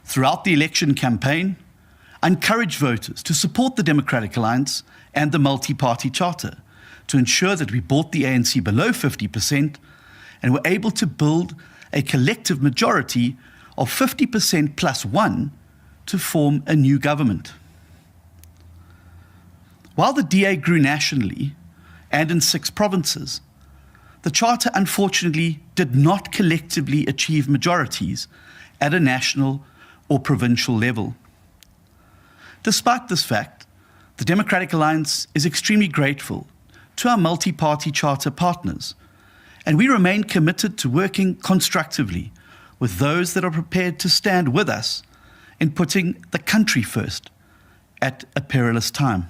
Throughout the election campaign, I encouraged voters to support the Democratic Alliance and the multi-party charter to ensure that we brought the ANC below 50% and were able to build a collective majority of 50% plus one to form a new government. While the DA grew nationally and in 6 provinces, the Charter unfortunately did not collectively achieve majorities at a national or provincial level. Despite this fact, the Democratic Alliance is extremely grateful to our multi-party charter partners, and we remain committed to working constructively with those that are prepared to stand with us in putting the country first at a perilous time.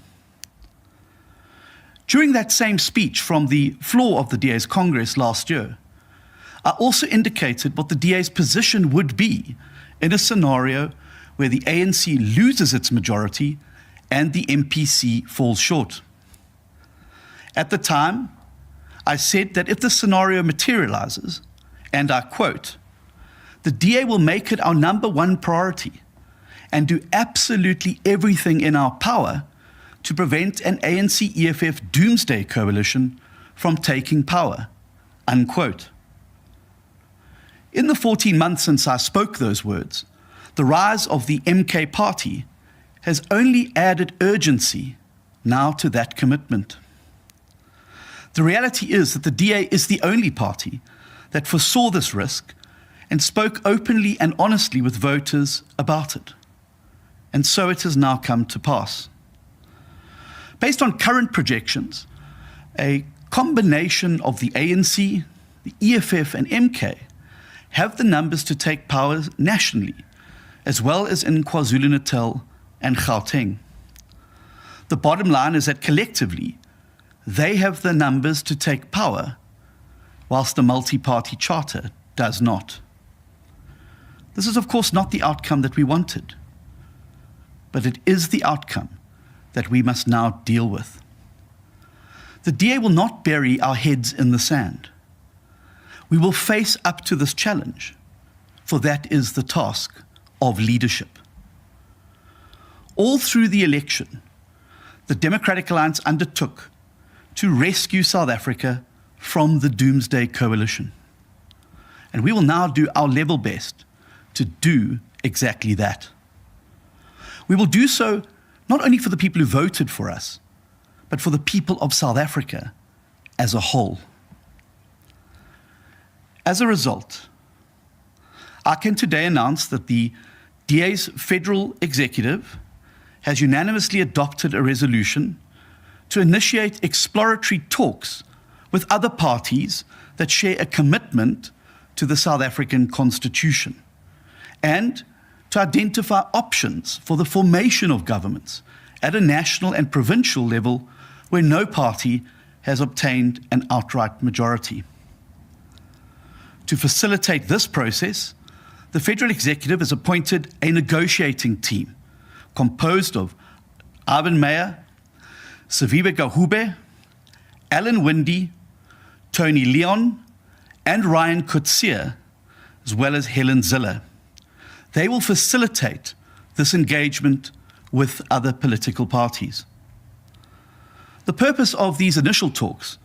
During that same speech from the floor of the DA's Congress last year, I also indicated what the DA's position would be in a scenario where the ANC loses its majority and the MPC falls short. At the time, I said that if the scenario materializes, and I quote, "The DA will make it our number one priority and do absolutely everything in our power to prevent an ANC-EFF doomsday coalition from taking power," unquote. In the 14 months since I spoke those words, the rise of the MK party has only added urgency now to that commitment. The reality is that the DA is the only party that foresaw this risk and spoke openly and honestly with voters about it. And so it has now come to pass. Based on current projections, a combination of the ANC, the EFF and MK have the numbers to take power nationally, as well as in KwaZulu-Natal and Gauteng. The bottom line is that collectively, they have the numbers to take power, whilst the multi-party charter does not. This is, of course, not the outcome that we wanted, but it is the outcome that we must now deal with. The DA will not bury our heads in the sand. We will face up to this challenge, for that is the task of leadership. All through the election, the Democratic Alliance undertook to rescue South Africa from the doomsday coalition. And we will now do our level best to do exactly that. We will do so not only for the people who voted for us, but for the people of South Africa as a whole. As a result, I can today announce that the DA's federal executive has unanimously adopted a resolution to initiate exploratory talks with other parties that share a commitment to the South African Constitution, and to identify options for the formation of governments at a national and provincial level where no party has obtained an outright majority. To facilitate this process, the federal executive has appointed a negotiating team composed of Ivan Meyer, Saviwe Gahube, Alan Windy, Tony Leon, and Ryan Coetzee, as well as Helen Ziller. They will facilitate this engagement with other political parties. The purpose of these initial talks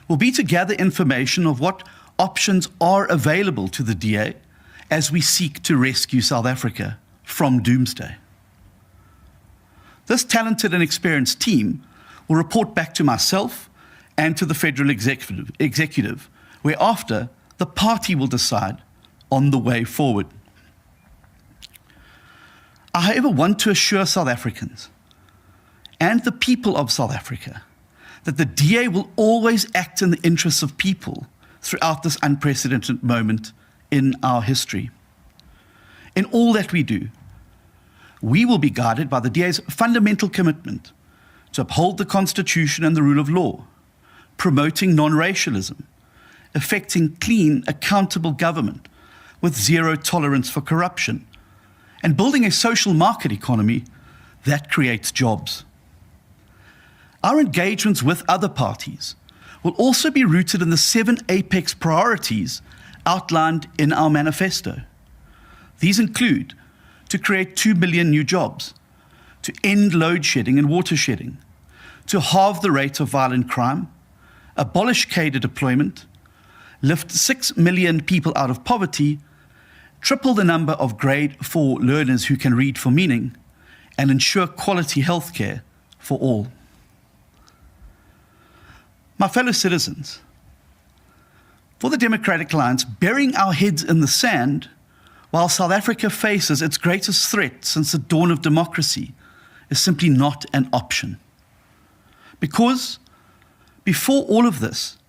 will be to gather information of what options are available to the DA as we seek to rescue South Africa from doomsday. This talented and experienced team will report back to myself and to the federal executive, whereafter the party will decide on the way forward. I, however, want to assure South Africans and the people of South Africa that the DA will always act in the interests of people throughout this unprecedented moment in our history. In all that we do, we will be guided by the DA's fundamental commitment to uphold the Constitution and the rule of law, promoting non-racialism, effecting clean, accountable government with zero tolerance for corruption, and building a social market economy that creates jobs. Our engagements with other parties will also be rooted in the 7 apex priorities outlined in our manifesto. These include to create 2 million new jobs, to end load shedding and water shedding, to halve the rate of violent crime, abolish cadre deployment, lift 6 million people out of poverty, triple the number of grade 4 learners who can read for meaning, and ensure quality healthcare for all. My fellow citizens, for the Democratic Alliance, burying our heads in the sand while South Africa faces its greatest threat since the dawn of democracy is simply not an option. Because before all of this,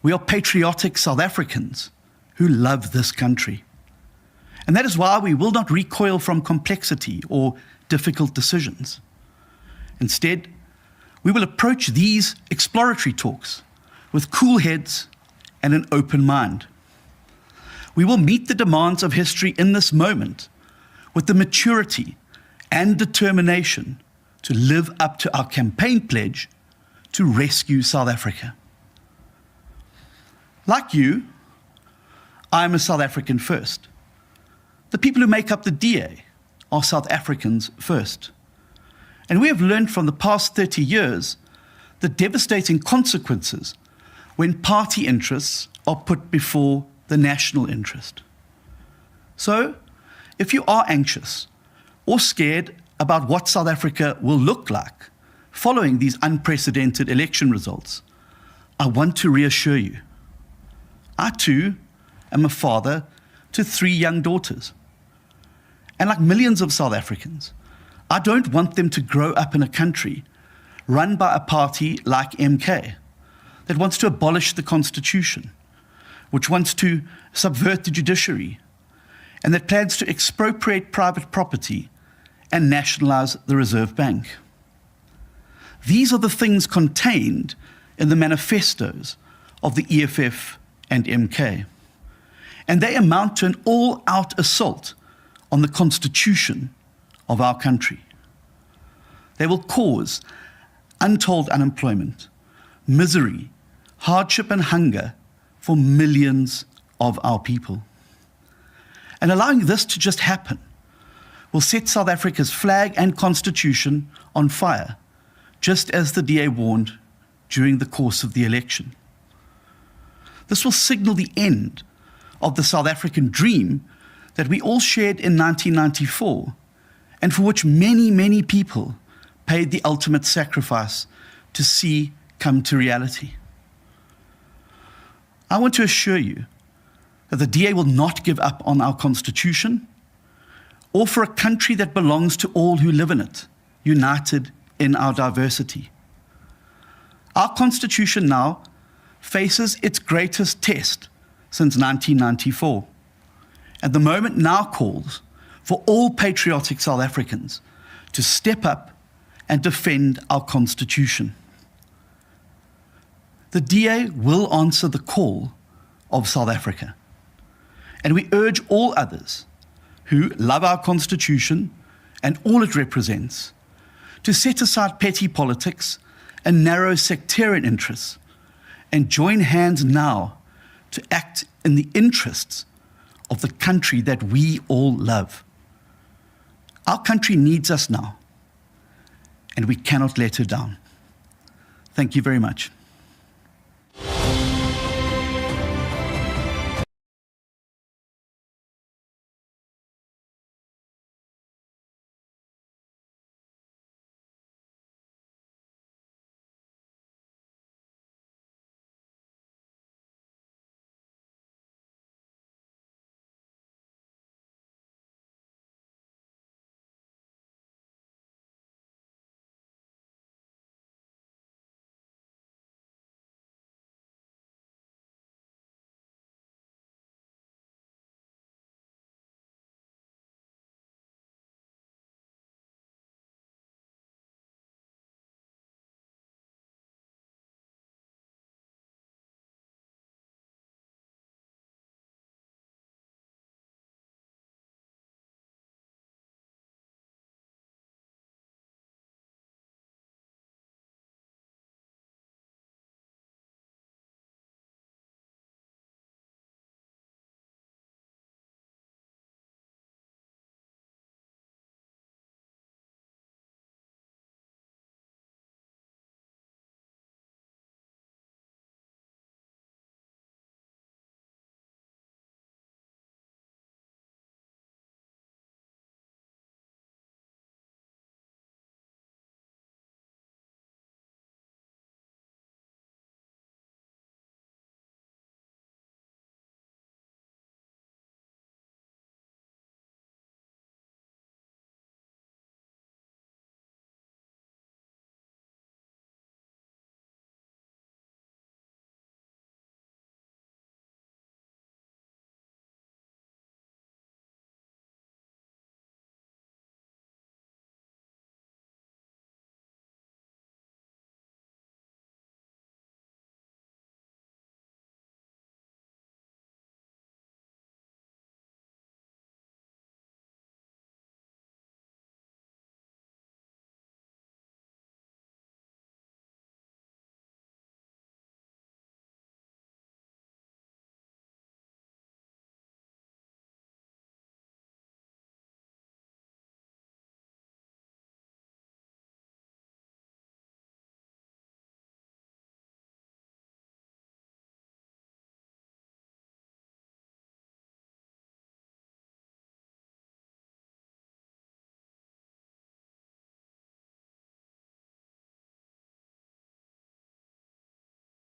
we are patriotic South Africans who love this country. And that is why we will not recoil from complexity or difficult decisions. Instead, we will approach these exploratory talks with cool heads and an open mind. We will meet the demands of history in this moment with the maturity and determination to live up to our campaign pledge to rescue South Africa. Like you, I am a South African first. The people who make up the DA are South Africans first. And we have learned from the past 30 years the devastating consequences when party interests are put before the national interest. So, if you are anxious or scared about what South Africa will look like following these unprecedented election results, I want to reassure you. I too am a father to 3 young daughters. And like millions of South Africans, I don't want them to grow up in a country run by a party like MK that wants to abolish the Constitution, which wants to subvert the judiciary, and that plans to expropriate private property and nationalize the Reserve Bank. These are the things contained in the manifestos of the EFF and MK, and they amount to an all-out assault on the Constitution of our country. They will cause untold unemployment, misery, hardship and hunger for millions of our people. And allowing this to just happen will set South Africa's flag and constitution on fire, just as the DA warned during the course of the election. This will signal the end of the South African dream that we all shared in 1994, and for which many, many people paid the ultimate sacrifice to see come to reality. I want to assure you that the DA will not give up on our Constitution or for a country that belongs to all who live in it, united in our diversity. Our Constitution now faces its greatest test since 1994. And the moment now calls for all patriotic South Africans to step up and defend our Constitution. The DA will answer the call of South Africa. And we urge all others who love our Constitution and all it represents to set aside petty politics and narrow sectarian interests and join hands now to act in the interests of the country that we all love. Our country needs us now, and we cannot let her down. Thank you very much.